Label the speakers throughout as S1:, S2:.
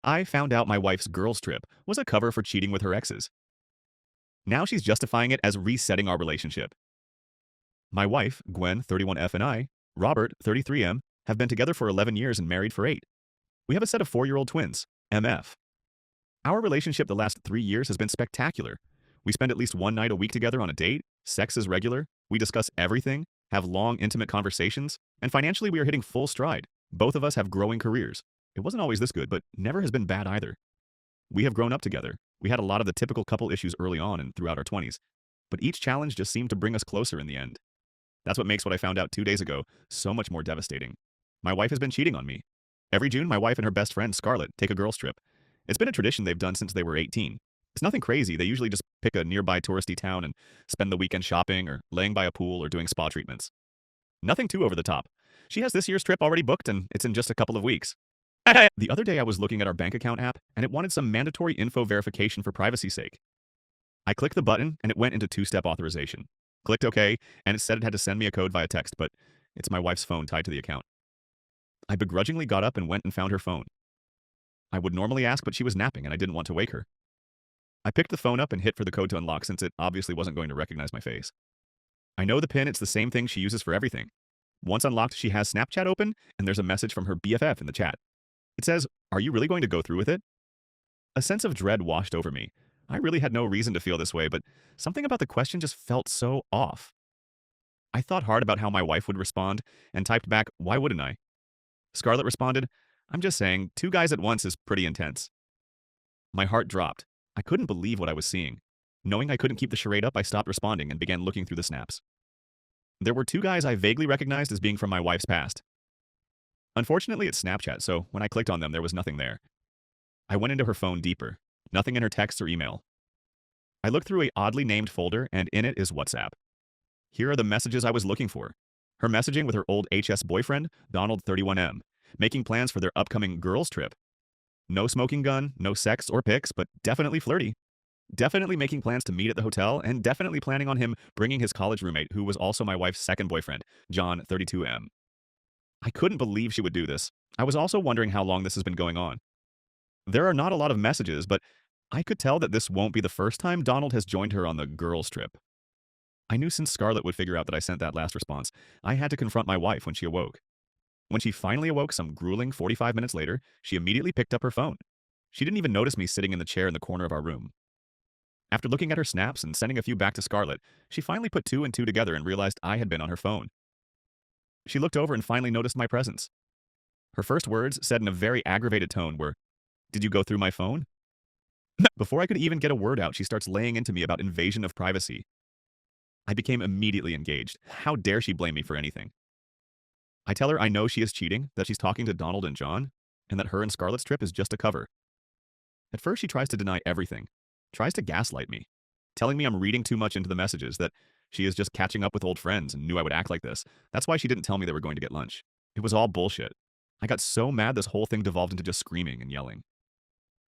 S1: I found out my wife's girls' trip was a cover for cheating with her exes. Now she's justifying it as resetting our relationship. My wife, Gwen, 31F, and I, Robert, 33M, have been together for 11 years and married for 8. We have a set of 4-year-old twins, MF. Our relationship the last 3 years has been spectacular. We spend at least one night a week together on a date, sex is regular, we discuss everything, have long, intimate conversations, and financially we are hitting full stride. Both of us have growing careers. It wasn't always this good, but never has been bad either. We have grown up together. We had a lot of the typical couple issues early on and throughout our 20s, but each challenge just seemed to bring us closer in the end. That's what makes what I found out 2 days ago so much more devastating. My wife has been cheating on me. Every June, my wife and her best friend, Scarlett, take a girls' trip. It's been a tradition they've done since they were 18. It's nothing crazy. They usually just pick a nearby touristy town and spend the weekend shopping or laying by a pool or doing spa treatments. Nothing too over the top. She has this year's trip already booked and it's in just a couple of weeks. The other day I was looking at our bank account app and it wanted some mandatory info verification for privacy's sake. I clicked the button and it went into two-step authorization. Clicked OK, and it said it had to send me a code via text, but it's my wife's phone tied to the account. I begrudgingly got up and went and found her phone. I would normally ask, but she was napping and I didn't want to wake her. I picked the phone up and hit for the code to unlock since it obviously wasn't going to recognize my face. I know the PIN, it's the same thing she uses for everything. Once unlocked, she has Snapchat open and there's a message from her BFF in the chat. It says, "Are you really going to go through with it?" A sense of dread washed over me. I really had no reason to feel this way, but something about the question just felt so off. I thought hard about how my wife would respond and typed back, "Why wouldn't I?" Scarlett responded, "I'm just saying, 2 guys at once is pretty intense." My heart dropped. I couldn't believe what I was seeing. Knowing I couldn't keep the charade up, I stopped responding and began looking through the snaps. There were 2 guys I vaguely recognized as being from my wife's past. Unfortunately, it's Snapchat, so when I clicked on them, there was nothing there. I went into her phone deeper. Nothing in her text or email. I looked through a oddly named folder, and in it is WhatsApp. Here are the messages I was looking for. Her messaging with her old HS boyfriend, Donald 31M, making plans for their upcoming girls' trip. No smoking gun, no sex or pics, but definitely flirty. Definitely making plans to meet at the hotel, and definitely planning on him bringing his college roommate, who was also my wife's second boyfriend, John 32M. I couldn't believe she would do this. I was also wondering how long this has been going on. There are not a lot of messages, but I could tell that this won't be the first time Donald has joined her on the girls' trip. I knew since Scarlett would figure out that I sent that last response, I had to confront my wife when she awoke. When she finally awoke some grueling 45 minutes later, she immediately picked up her phone. She didn't even notice me sitting in the chair in the corner of our room. After looking at her snaps and sending a few back to Scarlett, she finally put 2 and 2 together and realized I had been on her phone. She looked over and finally noticed my presence. Her first words, said in a very aggravated tone, were, "Did you go through my phone?" Before I could even get a word out, she starts laying into me about invasion of privacy. I became immediately engaged. How dare she blame me for anything? I tell her I know she is cheating, that she's talking to Donald and John, and that her and Scarlett's trip is just a cover. At first, she tries to deny everything, tries to gaslight me, telling me I'm reading too much into the messages, that she is just catching up with old friends and knew I would act like this. That's why she didn't tell me they were going to get lunch. It was all bullshit. I got so mad this whole thing devolved into just screaming and yelling.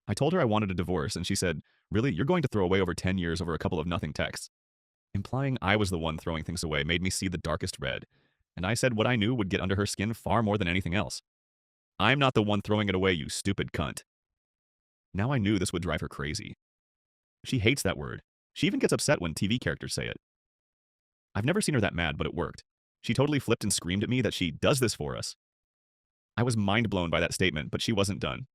S1: I told her I wanted a divorce, and she said, "Really, you're going to throw away over 10 years over a couple of nothing texts?" Implying I was the one throwing things away made me see the darkest red, and I said what I knew would get under her skin far more than anything else. "I'm not the one throwing it away, you stupid cunt." Now I knew this would drive her crazy. She hates that word. She even gets upset when TV characters say it. I've never seen her that mad, but it worked. She totally flipped and screamed at me that she does this for us. I was mind blown by that statement, but she wasn't done.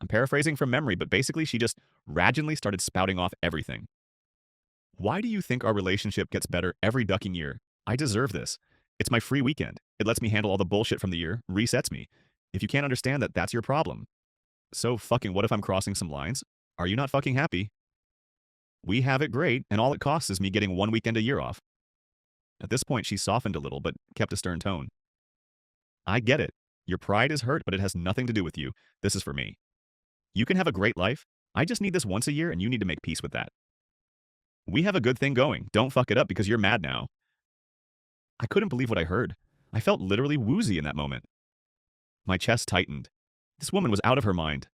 S1: I'm paraphrasing from memory, but basically she just randomly started spouting off everything. "Why do you think our relationship gets better every ducking year? I deserve this. It's my free weekend. It lets me handle all the bullshit from the year, resets me. If you can't understand that, that's your problem. So fucking what if I'm crossing some lines? Are you not fucking happy? We have it great, and all it costs is me getting 1 weekend a year off." At this point, she softened a little, but kept a stern tone. "I get it. Your pride is hurt, but it has nothing to do with you. This is for me. You can have a great life. I just need this once a year, and you need to make peace with that. We have a good thing going. Don't fuck it up because you're mad now." I couldn't believe what I heard. I felt literally woozy in that moment. My chest tightened. This woman was out of her mind.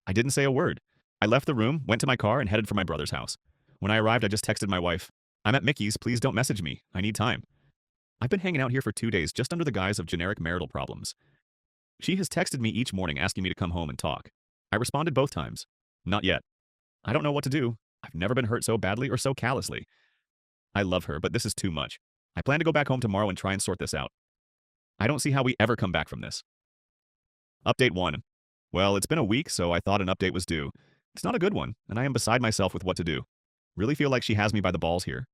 S1: I didn't say a word. I left the room, went to my car, and headed for my brother's house. When I arrived, I just texted my wife, "I'm at Mickey's. Please don't message me. I need time. I've been hanging out here for 2 days just under the guise of generic marital problems." She has texted me each morning asking me to come home and talk. I responded both times. Not yet. I don't know what to do. I've never been hurt so badly or so callously. I love her, but this is too much. I plan to go back home tomorrow and try and sort this out. I don't see how we ever come back from this. Update 1. Well, it's been a week, so I thought an update was due. It's not a good one, and I am beside myself with what to do. Really feel like she has me by the balls here.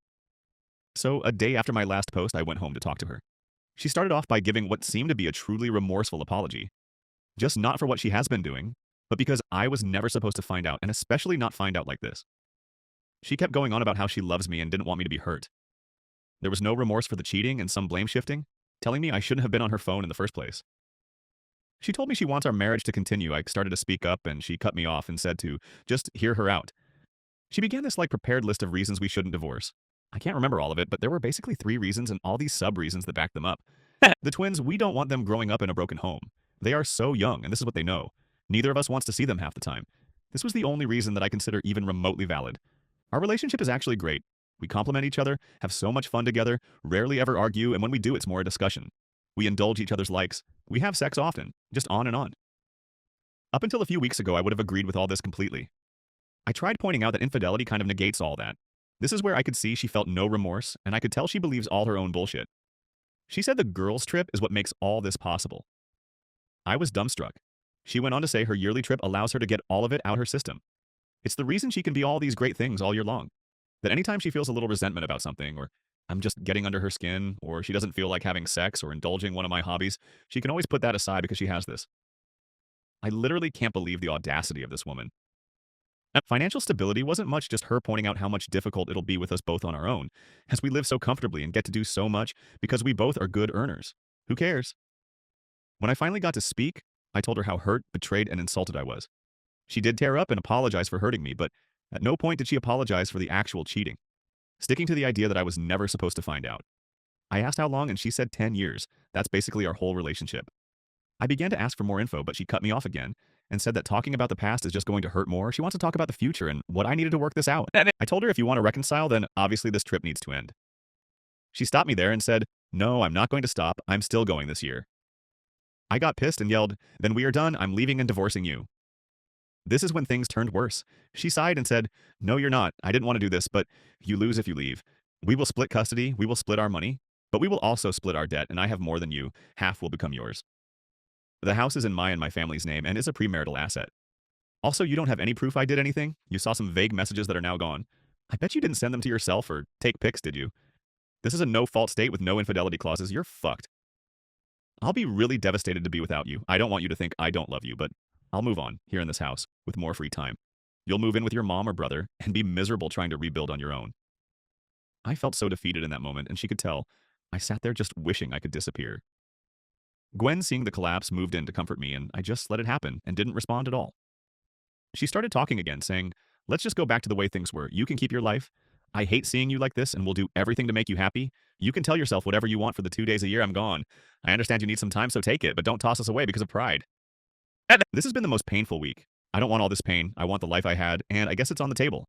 S1: So, a day after my last post, I went home to talk to her. She started off by giving what seemed to be a truly remorseful apology. Just not for what she has been doing, but because I was never supposed to find out, and especially not find out like this. She kept going on about how she loves me and didn't want me to be hurt. There was no remorse for the cheating and some blame shifting, telling me I shouldn't have been on her phone in the first place. She told me she wants our marriage to continue. I started to speak up and she cut me off and said to just hear her out. She began this prepared list of reasons we shouldn't divorce. I can't remember all of it, but there were basically 3 reasons and all these sub-reasons that backed them up. The twins, we don't want them growing up in a broken home. They are so young, and this is what they know. Neither of us wants to see them half the time. This was the only reason that I consider even remotely valid. Our relationship is actually great. We complement each other, have so much fun together, rarely ever argue, and when we do, it's more a discussion. We indulge each other's likes. We have sex often, just on and on. Up until a few weeks ago, I would have agreed with all this completely. I tried pointing out that infidelity kind of negates all that. This is where I could see she felt no remorse, and I could tell she believes all her own bullshit. She said the girls' trip is what makes all this possible. I was dumbstruck. She went on to say her yearly trip allows her to get all of it out her system. It's the reason she can be all these great things all year long. That anytime she feels a little resentment about something, or I'm just getting under her skin, or she doesn't feel like having sex or indulging one of my hobbies, she can always put that aside because she has this. I literally can't believe the audacity of this woman. And financial stability wasn't much just her pointing out how much difficult it'll be with us both on our own, as we live so comfortably and get to do so much because we both are good earners. Who cares? When I finally got to speak, I told her how hurt, betrayed, and insulted I was. She did tear up and apologize for hurting me, but at no point did she apologize for the actual cheating, sticking to the idea that I was never supposed to find out. I asked how long, and she said 10 years. That's basically our whole relationship. I began to ask for more info, but she cut me off again and said that talking about the past is just going to hurt more. She wants to talk about the future and what I needed to work this out. I told her if you want to reconcile, then obviously this trip needs to end. She stopped me there and said, "No, I'm not going to stop. I'm still going this year." I got pissed and yelled, "Then we are done. I'm leaving and divorcing you." This is when things turned worse. She sighed and said, "No, you're not. I didn't want to do this, but you lose if you leave. We will split custody. We will split our money, but we will also split our debt, and I have more than you. Half will become yours. The house is in my and my family's name and is a premarital asset. Also, you don't have any proof I did anything. You saw some vague messages that are now gone. I bet you didn't send them to yourself or take pics, did you? This is a no-fault state with no infidelity clauses. You're fucked. I'll be really devastated to be without you. I don't want you to think I don't love you, but I'll move on here in this house with more free time. You'll move in with your mom or brother and be miserable trying to rebuild on your own." I felt so defeated in that moment, and she could tell. I sat there just wishing I could disappear. Gwen, seeing the collapse, moved in to comfort me, and I just let it happen and didn't respond at all. She started talking again, saying, "Let's just go back to the way things were. You can keep your life. I hate seeing you like this, and we'll do everything to make you happy. You can tell yourself whatever you want for the 2 days a year I'm gone. I understand you need some time, so take it, but don't toss us away because of pride." This has been the most painful week. I don't want all this pain. I want the life I had, and I guess it's on the table.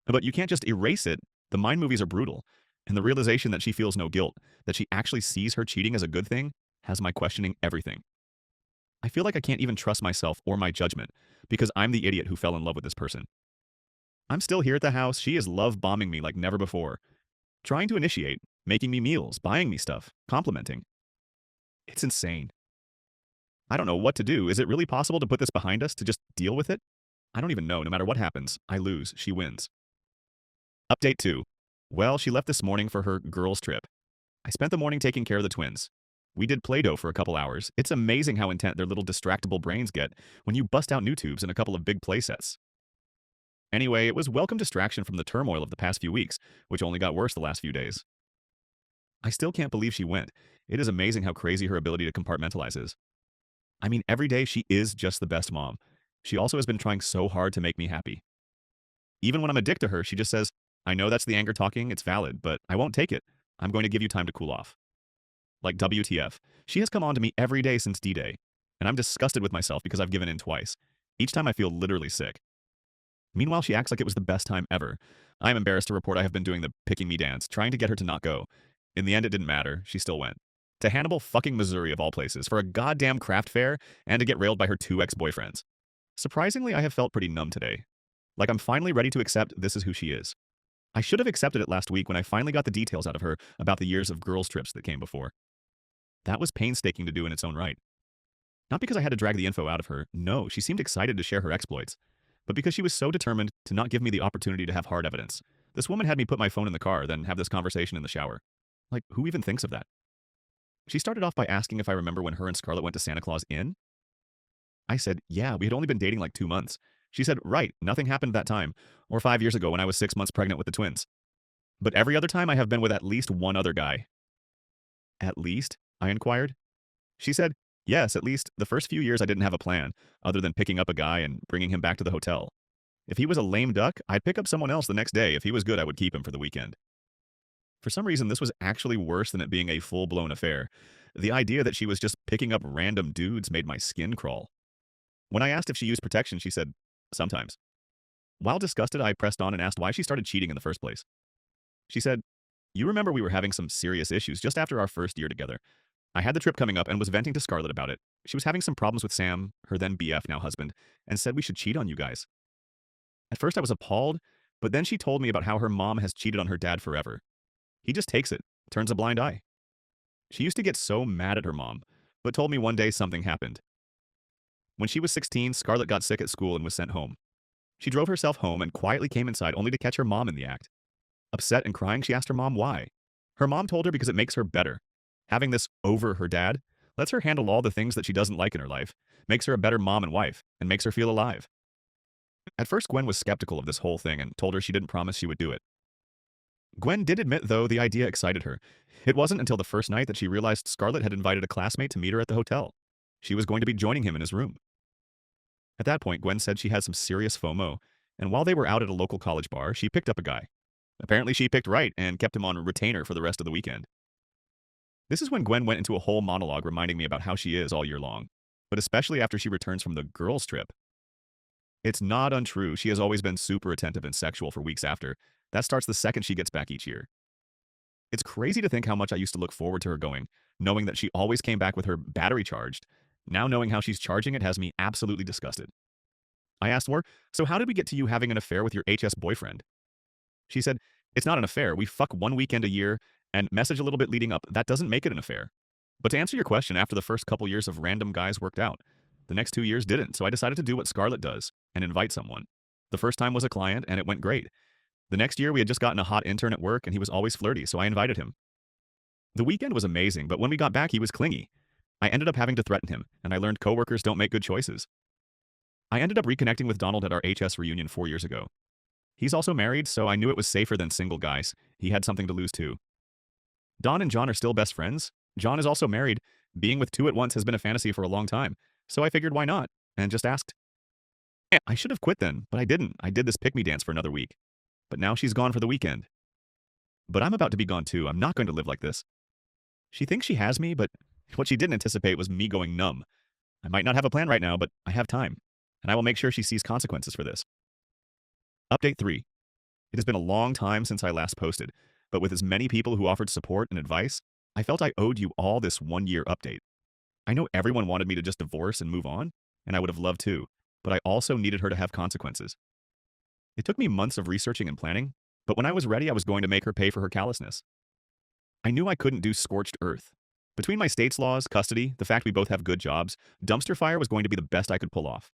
S1: But you can't just erase it. The mind movies are brutal, and the realization that she feels no guilt, that she actually sees her cheating as a good thing, has my questioning everything. I feel like I can't even trust myself or my judgment because I'm the idiot who fell in love with this person. I'm still here at the house. She is love bombing me like never before, trying to initiate, making me meals, buying me stuff, complimenting. It's insane. I don't know what to do. Is it really possible to put this behind us, to just deal with it? I don't even know. No matter what happens, I lose, she wins. Update 2. Well, she left this morning for her girls' trip. I spent the morning taking care of the twins. We did Play-Doh for a couple hours. It's amazing how intent their little distractible brains get when you bust out new tubes and a couple of big play sets. Anyway, it was welcome distraction from the turmoil of the past few weeks, which only got worse the last few days. I still can't believe she went. It is amazing how crazy her ability to compartmentalize is. I mean, every day she is just the best mom. She also has been trying so hard to make me happy. Even when I'm a dick to her, she just says, "I know that's the anger talking, it's valid, but I won't take it. I'm going to give you time to cool off." Like WTF. She has come on to me every day since D-Day, and I'm disgusted with myself because I've given in twice. Each time I feel literally sick. Meanwhile, she acts like it was the best time ever. I am embarrassed to report I have been doing the picking me dance, trying to get her to not go. In the end, it didn't matter. She still went. To Hannibal fucking Missouri of all places for a goddamn craft fair and to get railed by her 2 ex-boyfriends. Surprisingly, I have felt pretty numb today. Like I'm finally ready to accept this is who she is. I should have accepted it last week when I finally got the details out of her about the years of girls' trips that came before. That was painstaking to do in its own right. Not because I had to drag the info out of her, no, she seemed excited to share her exploits, but because she was so determined to not give me the opportunity to have hard evidence. This woman had me put my phone in the car, then have this conversation in the shower. Like, who even thinks of that? She started off by asking if I remember when her and Scarlett went to Santa Claus Inn. I said, yeah, we had only been dating like 2 months. She said, right, nothing happened that time, or 5 years ago when I was 6 months pregnant with the twins. But every other time I have been with at least one other guy. At least? I inquired. She said, yes, at least the first few years I didn't have a plan, other than picking up a guy and bringing him back to the hotel. If he was a lame duck, I'd pick up someone else the next day. If he was good, I would keep him for the weekend. For some reason, this was actually worse than it being a full-blown affair. The idea that she was just picking up random dudes made my skin crawl. When I asked if she used protection, she said, sometimes. While disgusted, I pressed on and asked why she started cheating in the first place. She said, you remember we were having some serious issues just after our first year together. I had the trip coming up and was venting to Scarlett about it. She was having some problems with Sam, her then BF, now husband, and said we should cheat on you guys. At first I was appalled, but then she told me about how her mom has cheated on her dad forever. He just takes it, turns a blind eye. She used to get so mad at her mom, but told me one day something happened. When she was 16, Scarlett got sick at school and was sent home. She drove herself home and quietly came inside only to catch her mom in the act. Upset and crying, she asked her mom why. Her mom told her because it makes her better. Having this over her dad lets her handle all the things that she doesn't like in her life, makes her a better mom and wife, and makes her feel alive. At first, Gwen was skeptical of this whole thing and told her she didn't promise she would do it. Gwen did admit, though, the idea excited her. It wasn't until the first night that she realized Scarlett had invited a classmate to meet her at the hotel. She was going to be joining him in his room. At that point, Gwen said she had some serious FOMO, and while they were out at a local college bar, she picked up a guy. Apparently she picked right and kept him on retainer for the rest of the weekend. This is when Gwen went into a whole monologue reminding me about how she is all year long, but especially after she returns from the girls' trip. It's not untrue, she has always been super attentive and sexual for weeks after. That starts the second she gets back each year. It's crazy to think how much I used to look forward to her going, knowing that she always came back with her battery charged. Now knowing how she's charging it has me absolutely disgusted. I asked her, so how did we get to you having an affair with your HS boyfriend? She said, it's not an affair, we fuck one weekend a year and message a little bit leading up, that doesn't make it an affair. But to answer your question, after the first couple years of random guys worked out, the next 2 years didn't, so I decided to do what Scarlett does and invite someone. The first time was a client and it went great. The next year we had just gotten a hot intern at work and he was always flirty, so I invited him. The weekend was amazing, but when we got back he was clingy. I ended up having to threaten him, and I learned coworkers don't make good choices. I ended up reconnecting with Donald at our HS reunion 4 years ago. He's also married, so I knew it was safer than single guys. He had something to lose too. Don and John are still best friends. John is also married. Being with two at once has been a fantasy for a long time, so I figured why not, and just asked. I should have quit then, but I didn't. I did this pick-me dance for another week. But now she's gone for the weekend. But I'm about to be gone too. I'm not going to live like this. She thinks she has me, but what she didn't anticipate was me going numb. I might not have a plan right now, but I have time, and I will make sure she sees consequences for this. Update 3. It has been a long time since I last posted, but with as many people who offered support and advice, I felt I owed you all this 1-year update. I know everyone wanted me to just divorce and move on, and I would have loved to, but I also needed her to have consequences. It took me months of researching and planning, but when I was ready, I was going to make her pay for her callousness. I knew I couldn't do scorched earth. Between my state's laws, custody, the fact we both have good jobs, dumpster fire was going to be the best I could pull off.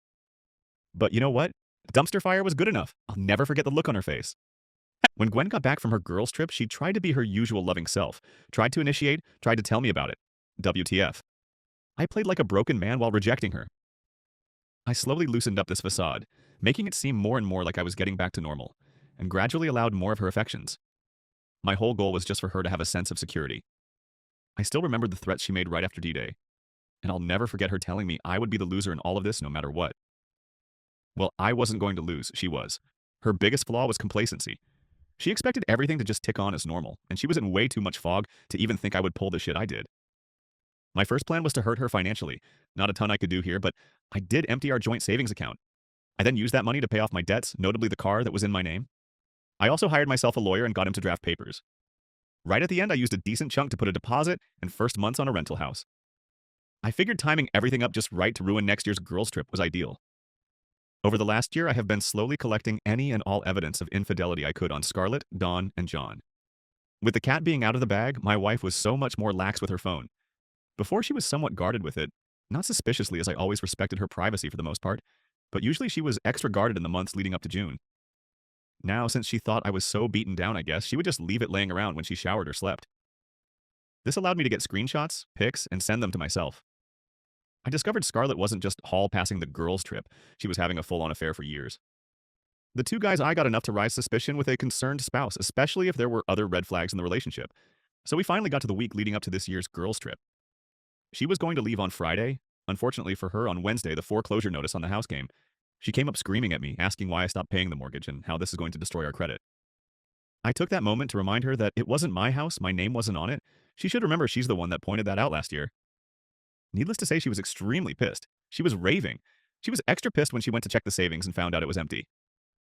S1: But you know what? Dumpster fire was good enough. I'll never forget the look on her face. When Gwen got back from her girls' trip, she tried to be her usual loving self, tried to initiate, tried to tell me about it. WTF. I played like a broken man while rejecting her. I slowly loosened up this facade, making it seem more and more like I was getting back to normal, and gradually allowed more of her affections. My whole goal was just for her to have a sense of security. I still remembered the threats she made right after D-Day, and I'll never forget her telling me I would be the loser in all of this no matter what. Well, I wasn't going to lose, she was. Her biggest flaw was complacency. She expected everything to just tick on as normal, and she was in way too much fog to even think I would pull the shit I did. My first plan was to hurt her financially. Not a ton I could do here, but I did empty our joint savings account. I then used that money to pay off my debts, notably the car that was in my name. I also hired myself a lawyer and got him to draft papers. Right at the end, I used a decent chunk to put a deposit and first months on a rental house. I figured timing everything up just right to ruin next year's girls' trip was ideal. Over the last year, I have been slowly collecting any and all evidence of infidelity I could on Scarlett, Dawn, and John. With the cat being out of the bag, my wife was so much more lax with her phone. Before, she was somewhat guarded with it, not suspiciously as I always respected her privacy for the most part, but usually she was extra guarded in the months leading up to June. Now, since she thought I was so beaten down, I guess, she would just leave it laying around when she showered or slept. This allowed me to get screenshots, pics, and send them to myself. I discovered Scarlett wasn't just hall passing the girls' trip, she was having a full-on affair for years. The two guys I got enough to raise suspicion with a concerned spouse, especially if there were other red flags in the relationship. So we finally got to the week leading up to this year's girls' trip. She was going to leave on Friday. Unfortunately for her, on Wednesday, the foreclosure notice on the house came. She came up screaming at me, asking why I stopped paying the mortgage and how this is going to destroy our credit. I took that moment to remind her that it wasn't my house, my name wasn't on it. She should remember she's the one that pointed that out last year. Needless to say, she was extremely pissed. She was raving. She was extra pissed when she went to check the savings and found out it was empty.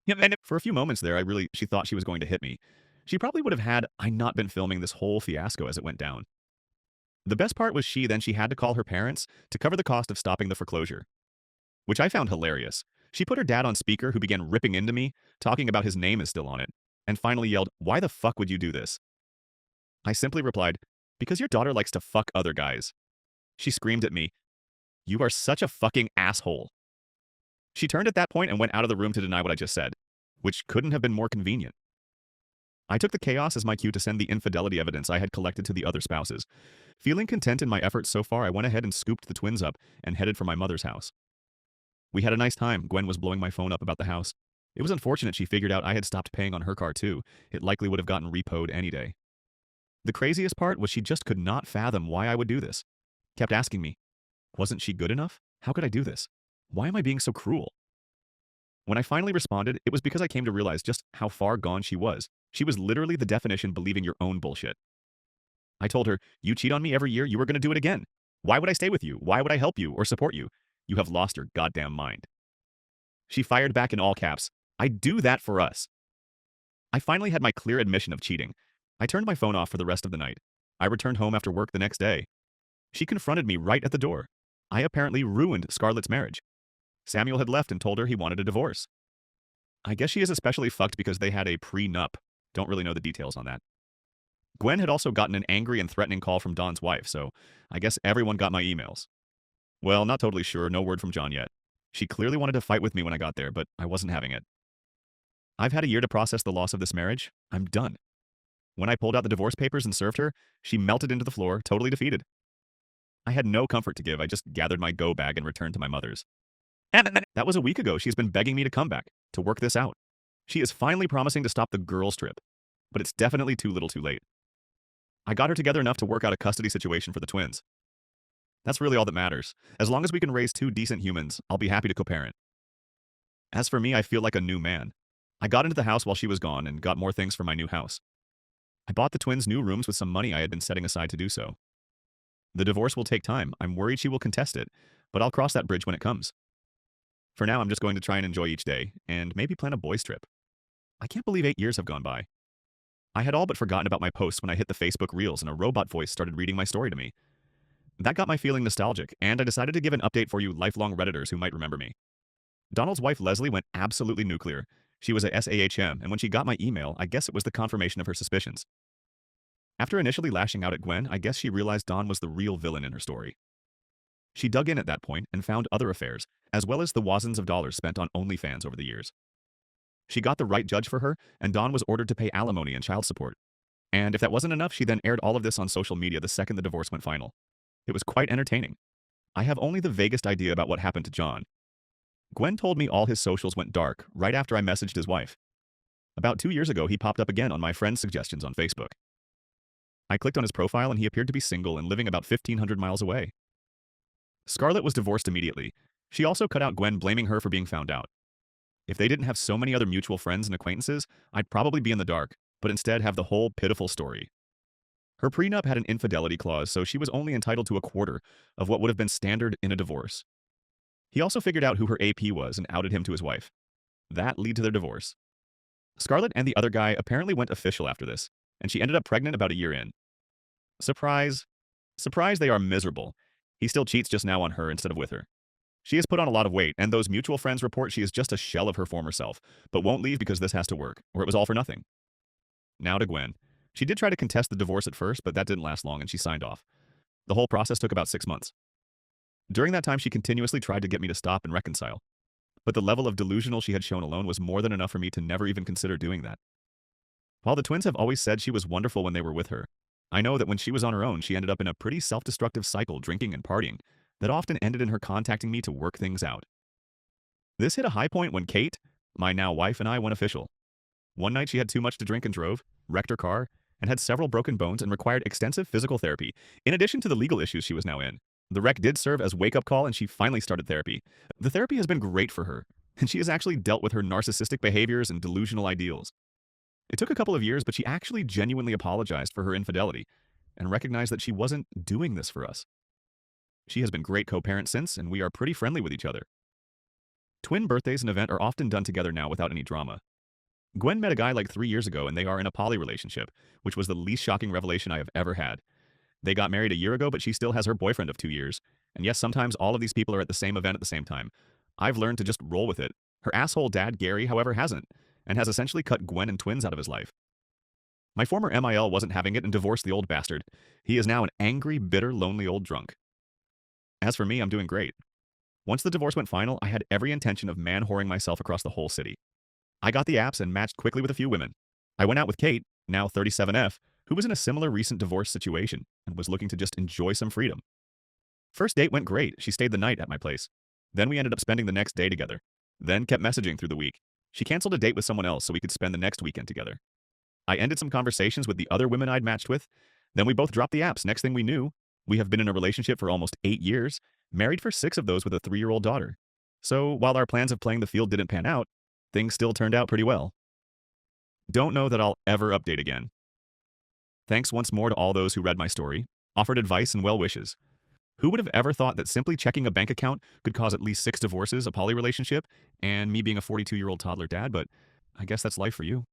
S1: Yep, and for a few moments there, she thought she was going to hit me. She probably would have had I not been filming this whole fiasco as it went down. The best part was she had to call her parents to cover the cost of stopping the foreclosure, which I found hilarious. She put her dad on speaker, who began ripping into me, talking about his name is still on it, and finally yelled, "Why the fuck would you do this?" I simply replied, "Because your daughter likes to fuck other guys." She screamed at me, "You are such a fucking asshole." She turned at that point and went out of the room to deny what I just said, which couldn't have been more convenient. I took the chaos as my cue to send the infidelity evidence I had collected to the other spouses. Feeling content in my efforts so far, I went ahead and scooped the twins up and headed for my mother's house. We had a nice time. Gwen was blowing my phone up about the house. It was unfortunate she figured out I had stopped paying on her car too. It likely would have gotten repoed any day. The craziest part was she just could not fathom why I would do this. Kept asking me, wasn't she good enough? How could I do this? Why am I being so cruel? When I finally responded, it was because I came to realize just how far gone she was. She was literally the definition believing your own bullshit. I told her, "You cheat on me every year, you were going to do it again. Why would I stay with you? Why would I help you or support you? You have lost your goddamn mind." She fired back in all caps, "I do that for us." I finally had my clear admission of cheating. I turned my phone off for the rest of the night. I returned home after work the next day. She confronted me right at the door. I apparently ruined Scarlett's marriage. Samuel had left and told her he wanted a divorce. I guess she is especially fucked because they had a prenup. Don't really know the details on that. Gwen had also gotten an angry and threatening call from Dawn's wife, so I guess everyone got my emails. Well, not totally sure, no word from John yet. She clearly wanted to fight with me when I got there, but I wasn't having it. I've had a year to process the loss of this marriage. I'm done. When I pulled out the divorce papers and served her, she melted into the floor, totally defeated. I had no comfort to give. I just gathered my go bag and returned to my mother's. That was a week ago. She's been begging me to come back, to work this out. She is finally promising to stop the girls' trip, but it's definitely too little too late. I got her together enough to work out a custody situation for the twins. That's really all that matters. As long as we can raise two decent humans, I'll be happy to co-parent. As for me, I feel like a new man. I got into the house while she was gone and got more things for my new house. I bought the twins new rooms with some money I had been setting aside to do so. The divorce will take time. I'm worried she will contest it, but I'll cross that bridge when it comes. For now, I'm just going to try and enjoy each day, and maybe plan a boys' trip. I can't believe 8 years have gone by. I had all but forgotten about my posts when I hit the Facebook Reels and a robot voice started reading my story to me. That got my feeling nostalgic, and I decided to give an update for you lifelong Redditors who might remember me. Donald's wife Leslie went absolutely nuclear. She was a SAHM, and when she got my email, I guess it was the confirmation of her suspicions. After initially lashing out at Gwen, I guess she realized Don was the real villain in her story. She dug in at that point and found other affairs, as well as the wazons of dollars spent on OnlyFans over the years. She got the right judge for her, and Dawn was ordered to pay alimony and child support. And if that wasn't enough, she then aired all of this on social media the second the divorce went final. It was quite entertaining. I have only the vaguest idea about what happened to John. Gwen told me all his socials went dark right after I messaged his wife. About 2 years ago, he popped up again on my friend's suggestions on Facebook. I clicked on his profile and he appeared to be single and living about 1,500 miles away. Scarlett was divorced immediately. She also cut out Gwen, blaming her for being found out. If they didn't have so many other mutual friends and acquaintances, I'd probably be in the dark, but instead have the whole pitiful story. Her prenup had an infidelity clause, so she was only entitled to a quarter of what would have been standard in a divorce. He also figured out who her AP was and outed him to his wife. That led to their divorce. Scarlett and the other guy apparently went official after this, and she ended up pregnant about a year in. Surprise. Surprise, they are miserable. He still cheats just now on her instead of with her. She has put on a lot of weight, and those mutual friends report she is just a shell of her former self, but won't leave because this has to work, or it was all for nothing. Now to Gwen. She did try to contest the divorce at first, but that didn't last long and she signed off. The whole process took about 6 months. During that time, she continuously tried to get me to stop and reconcile, but the level of delusional she had shown alone was more than enough for me to never even consider doing that. While the twins have always said she was wonderful when they were with her, I know that when she was on her own, she ended up in a pretty self-destructive cycle, drinking and partying, that often ended in her contacting me to work things out. This hit a high point when Kate, my now wife, and I went official. One night she had too much to drink and drove, wrecked her car, and had several broken bones and required extensive physical therapy, in addition to the legal issues she was now in. The wreck did serve as wake-up call and she finally started therapy. The therapy has been great for her, and she has actually dealt with her narcissistic behaviors and delusional ideals. It took a couple of years, but she actually genuinely apologized for her infidelity and recognized that she wasn't doing this for us. She has been great co-parent since, and we are pretty friendly with each other. Twin birthdays and event are often done together now without any drama. Gwen met a guy like 3 years ago and they are in a poly relationship, which was the least shocking revelation I have ever had. They got married a year ago, but she still has her boyfriend of 2 years. And yes, sometimes all of these people are at the same event at the same time. I've learned to just roll with it. Her asshole dad, Gary, however, hasn't, and has essentially cut Gwen and twins out of his life. My former MIL wasn't having it and divorced the old bastard. He is now an angry, bitter, lonely old drunk. As for me, I'm doing great. Once the divorce went final, I had every intention of man-whoring myself across the whole city. I got the apps and matched quickly with a few women. I went out with Kate, now 37F, who was in a similar recent divorce situation and was looking to just enjoy some freedom. First date went great. She stayed the night at my place. Then we ended up spending the next day together. Then kept messaging through the week. She canceled a date with someone else so we could spend the next weekend together. I ended some conversations with the other women I'd matched with. Then we both dropped the apps. Next thing we knew, we have been in a relationship for almost 8 years, married for 6 of those with a 3-year-old daughter. So while our plans of playing the field didn't pan out, things still turned out pretty well. Don't know that I'll ever update again. Thanks once more to all those who read my story, offered advice and well wishes. Who would have ever thought that simply checking a bank account could cause at least 6 divorces, a poly relationship, and me being a 42-year-old toddler dad, but I guess that's life for you.